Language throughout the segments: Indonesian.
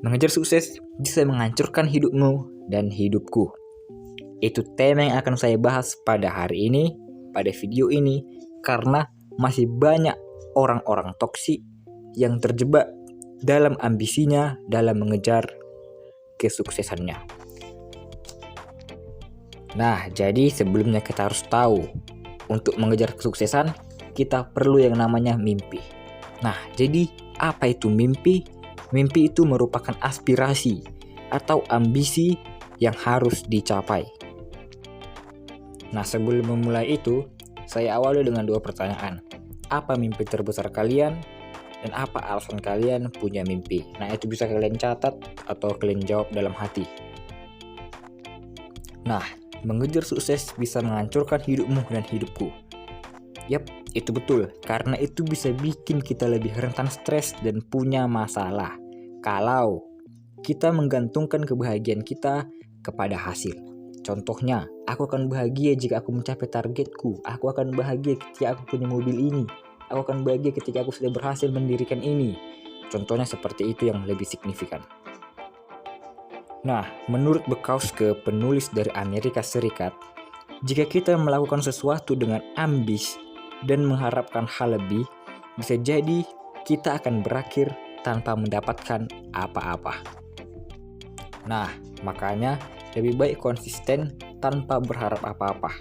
Mengejar sukses bisa menghancurkan hidupmu dan hidupku. Itu tema yang akan saya bahas pada hari ini, pada video ini, karena masih banyak orang-orang toksik yang terjebak dalam ambisinya dalam mengejar kesuksesannya. Nah, jadi sebelumnya kita harus tahu, untuk mengejar kesuksesan, kita perlu yang namanya mimpi. Nah, jadi apa itu mimpi? Mimpi itu merupakan aspirasi atau ambisi yang harus dicapai. Nah, sebelum memulai itu, saya awali dengan 2 pertanyaan. Apa mimpi terbesar kalian? Dan apa alasan kalian punya mimpi? Nah, itu bisa kalian catat atau kalian jawab dalam hati. Nah, mengejar sukses bisa menghancurkan hidupmu dan hidupku. Yap, itu betul. Karena itu bisa bikin kita lebih rentan stres dan punya masalah. Kalau kita menggantungkan kebahagiaan kita kepada hasil. Contohnya, aku akan bahagia jika aku mencapai targetku. Aku akan bahagia ketika aku punya mobil ini. Aku akan bahagia ketika aku sudah berhasil mendirikan ini. Contohnya seperti itu yang lebih signifikan. Nah, menurut Bukowski, penulis dari Amerika Serikat, jika kita melakukan sesuatu dengan ambis dan mengharapkan hal lebih, bisa jadi kita akan berakhir tanpa mendapatkan apa-apa. Nah, makanya lebih baik konsisten tanpa berharap apa-apa.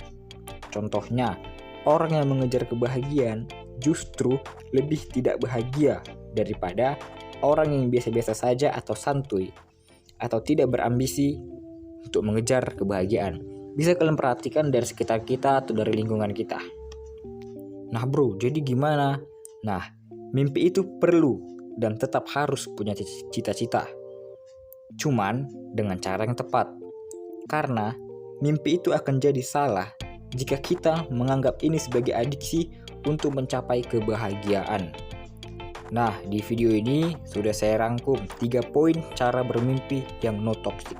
Contohnya, orang yang mengejar kebahagiaan justru lebih tidak bahagia daripada orang yang biasa-biasa saja atau santuy atau tidak berambisi untuk mengejar kebahagiaan. Bisa kalian perhatikan dari sekitar kita atau dari lingkungan kita. Nah bro, jadi gimana? Nah, mimpi itu perlu dan tetap harus punya cita-cita. Cuman dengan cara yang tepat. Karena mimpi itu akan jadi salah jika kita menganggap ini sebagai adiksi untuk mencapai kebahagiaan. Nah, di video ini sudah saya rangkum 3 poin cara bermimpi yang no toxic.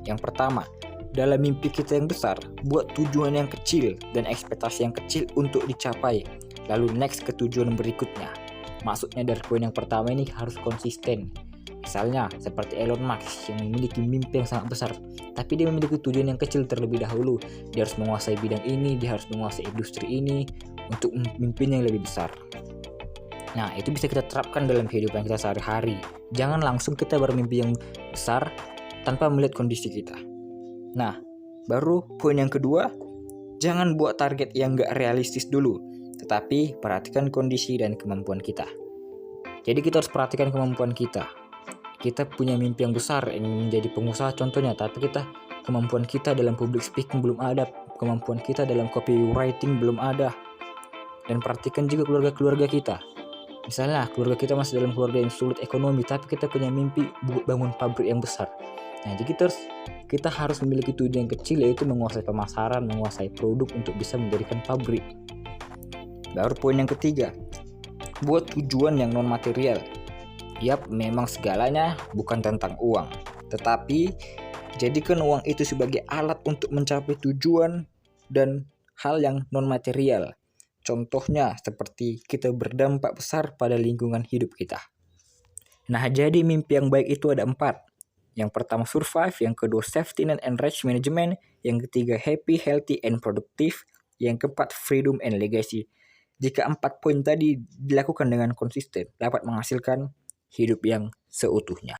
Yang pertama, dalam mimpi kita yang besar, buat tujuan yang kecil dan ekspektasi yang kecil untuk dicapai. Lalu next ke tujuan berikutnya. Maksudnya dari poin yang pertama ini harus konsisten. Misalnya seperti Elon Musk yang memiliki mimpi yang sangat besar, tapi dia memiliki tujuan yang kecil terlebih dahulu. Dia harus menguasai bidang ini, dia harus menguasai industri ini untuk mimpinya yang lebih besar. Nah, itu bisa kita terapkan dalam kehidupan kita sehari-hari. Jangan langsung kita bermimpi yang besar tanpa melihat kondisi kita. Nah, baru poin yang kedua, jangan buat target yang gak realistis dulu, tetapi perhatikan kondisi dan kemampuan kita. Jadi kita harus perhatikan kemampuan kita. Kita punya mimpi yang besar, ingin menjadi pengusaha contohnya, tapi kemampuan kita dalam public speaking belum ada, kemampuan kita dalam copywriting belum ada. Dan perhatikan juga keluarga-keluarga kita. Misalnya keluarga kita masih dalam keluarga yang sulit ekonomi, tapi kita punya mimpi bangun pabrik yang besar. Nah, jadi kita harus memiliki tujuan yang kecil, yaitu menguasai pemasaran, menguasai produk untuk bisa mendirikan pabrik. Baru poin yang ketiga, buat tujuan yang non material. Yap, memang segalanya bukan tentang uang, tetapi jadikan uang itu sebagai alat untuk mencapai tujuan dan hal yang non material. Contohnya seperti kita berdampak besar pada lingkungan hidup kita. Nah, jadi mimpi yang baik itu ada 4. Yang pertama survive, yang kedua safety net and rights management, yang ketiga happy, healthy, and productive, yang keempat freedom and legacy. Jika 4 poin tadi dilakukan dengan konsisten, dapat menghasilkan hidup yang seutuhnya.